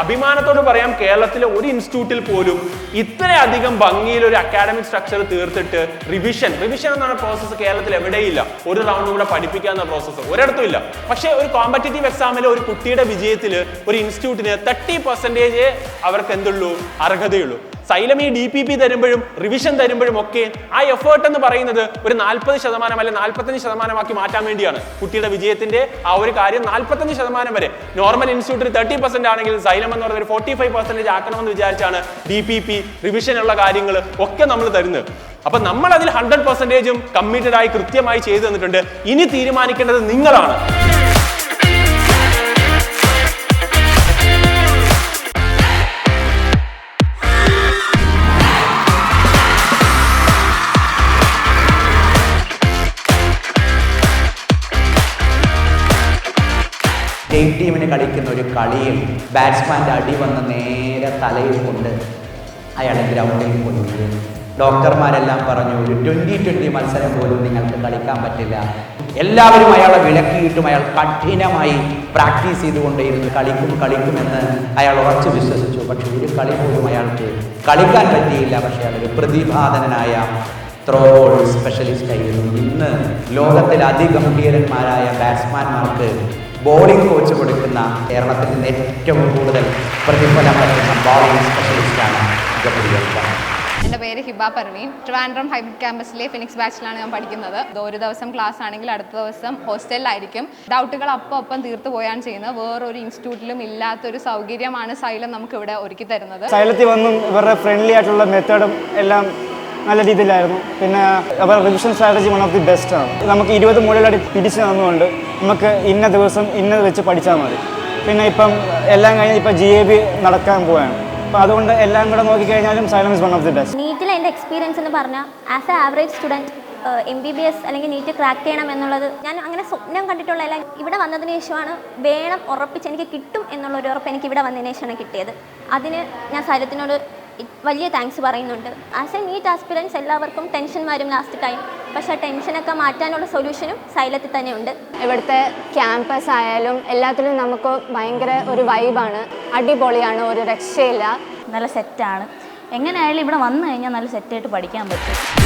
അഭിമാനത്തോട് പറയാം, കേരളത്തിലെ ഒരു ഇൻസ്റ്റിറ്റ്യൂട്ടിൽ പോലും ഇത്രയധികം ഭംഗിയിൽ ഒരു അക്കാഡമിക് സ്ട്രക്ചർ തീർത്തിട്ട് റിവിഷൻ എന്നാണ് പ്രോസസ്സ് കേരളത്തിൽ എവിടെയില്ല. ഒരു റൗണ്ട് കൂടെ പഠിപ്പിക്കാവുന്ന പ്രോസസ്സ് ഒരിടത്തും ഇല്ല. പക്ഷേ ഒരു കോമ്പറ്റേറ്റീവ് എക്സാമിൽ ഒരു കുട്ടിയുടെ വിജയത്തിൽ ഒരു ഇൻസ്റ്റിറ്റ്യൂട്ടിന് 30% അവർക്ക് എന്തുള്ളൂ, അർഹതയുള്ളൂ. സൈലം ഈ DPP തരുമ്പോഴും റിവിഷൻ തരുമ്പോഴും ഒക്കെ ആ എഫേർട്ട് എന്ന് പറയുന്നത് ഒരു 40% അല്ലെ 45% മാറ്റാൻ വേണ്ടിയാണ്. കുട്ടിയുടെ വിജയത്തിന്റെ ആ ഒരു കാര്യം 45% വരെ. നോർമൽ ഇൻസ്റ്റിറ്റ്യൂട്ടിൽ 30% ആണെങ്കിൽ സൈലം എന്ന് പറയുന്നത് 45% ആക്കണമെന്ന് വിചാരിച്ചാണ് DPP റിവിഷൻ ഉള്ള കാര്യങ്ങൾ ഒക്കെ നമ്മൾ തരുന്നത്. അപ്പൊ നമ്മൾ അതിൽ 100% കമ്മിറ്റഡ് ആയി കൃത്യമായി ചെയ്തു തന്നിട്ടുണ്ട്. ഇനി തീരുമാനിക്കേണ്ടത് നിങ്ങളാണ്. സ്റ്റേറ്റ് ടീമിന് കളിക്കുന്ന ഒരു കളിയിൽ ബാറ്റ്സ്മാൻ്റെ അടി വന്ന് നേരെ തലയിൽ കൊണ്ട് അയാളെ ഗ്രൗണ്ടിൽ പോയി. ഡോക്ടർമാരെല്ലാം പറഞ്ഞു, ഒരു 20-20 മത്സരം പോലും നിങ്ങൾക്ക് കളിക്കാൻ പറ്റില്ല. എല്ലാവരും അയാളെ വിലക്കിയിട്ടും അയാൾ കഠിനമായി പ്രാക്ടീസ് ചെയ്തുകൊണ്ടേയിരുന്നു. കളിക്കുമെന്ന് അയാൾ ഉറച്ചു വിശ്വസിച്ചു. പക്ഷെ ഒരു കളി പോലും അയാൾക്ക് കളിക്കാൻ പറ്റിയില്ല. പക്ഷേ അയാളൊരു പ്രതിഭാധനനായ ത്രോ ബോൾ സ്പെഷ്യലിസ്റ്റ് ആയിരുന്നു. ഇന്ന് ലോകത്തിൽ അതിഗംഭീരന്മാരായ ബാറ്റ്സ്മാൻമാർക്ക് ബോളിംഗ് കോച്ച് കൊടുക്കുന്ന കേരളത്തിൽ നിന്ന് ഏറ്റവും കൂടുതൽ പ്രതിഫലം പറ്റുന്ന ബോളിംഗ് സ്പെഷ്യലിസ്റ്റാണ് ഗബ്രിയേൽ. എൻ്റെ പേര് ഹിബ പർവീൻ. ട്രിവാൻഡ്രം ഹൈബ്രിഡ് ക്യാമ്പസിലെ ഫിനിക്സ് ബാച്ചിലാണ് ഞാൻ പഠിക്കുന്നത്. ഒരു ദിവസം ക്ലാസ് ആണെങ്കിൽ അടുത്ത ദിവസം ഹോസ്റ്റലിലായിരിക്കും. ഡൗട്ടുകൾ അപ്പം തീർത്തു പോയാണ് ചെയ്യുന്നത്. വേറൊരു ഇൻസ്റ്റിറ്റ്യൂട്ടിലും ഇല്ലാത്തൊരു സൗകര്യമാണ് സൈലം നമുക്ക് ഇവിടെ ഒരുക്കി തരുന്നത്. സൈലത്തിൽ വന്നും ഇവരുടെ ഫ്രണ്ട്ലി ആയിട്ടുള്ള മെത്തേഡും എല്ലാം നല്ല രീതിയിലായിരുന്നു. പിന്നെ അവരുടെ revision strategy one of the best ആണ്. നമുക്ക് 20 മൂലയിലായിട്ട് പിടിച്ച് തന്നുകൊണ്ട് നമുക്ക് ഇന്ന ദിവസം ഇന്നത് വെച്ച് പഠിച്ചാൽ മതി. പിന്നെ ഇപ്പം എല്ലാം കഴിഞ്ഞ് ഇപ്പം GAB നടക്കാൻ പോവുകയാണ്. അപ്പോൾ അതുകൊണ്ട് എല്ലാം കൂടെ നോക്കിക്കഴിഞ്ഞാലും Xylem is one of the best. നീറ്റിലെ എൻ്റെ എക്സ്പീരിയൻസ് എന്ന് പറഞ്ഞാൽ as a average student MBBS അല്ലെങ്കിൽ നീറ്റ് ക്രാക്ക് ചെയ്യണം എന്നുള്ളത് ഞാൻ അങ്ങനെ സ്വപ്നം കണ്ടിട്ടുള്ള എല്ലാം ഇവിടെ വന്നതിന് ശേഷമാണ് വേണം ഉറപ്പിച്ച് എനിക്ക് കിട്ടും എന്നുള്ളൊരു ഉറപ്പ് എനിക്ക് ഇവിടെ വന്നതിന് ശേഷമാണ് കിട്ടിയത്. അതിന് ഞാൻ സൈലത്തിനോട് വലിയ താങ്ക്സ് പറയുന്നുണ്ട്. ആസ് എ നീറ്റ് ആസ്പിറൻസ് എല്ലാവർക്കും ടെൻഷൻ വരും ലാസ്റ്റ് ടൈം. പക്ഷേ ആ ടെൻഷനൊക്കെ മാറ്റാനുള്ള സൊല്യൂഷനും സൈലത്തിൽ തന്നെ ഉണ്ട്. ഇവിടുത്തെ ക്യാമ്പസ് ആയാലും എല്ലാത്തിലും നമുക്ക് ഭയങ്കര ഒരു വൈബാണ്. അടിപൊളിയാണ്, ഒരു രക്ഷയില്ല. നല്ല സെറ്റാണ്. എങ്ങനെയായാലും ഇവിടെ വന്നു കഴിഞ്ഞാൽ നല്ല സെറ്റായിട്ട് പഠിക്കാൻ പറ്റും.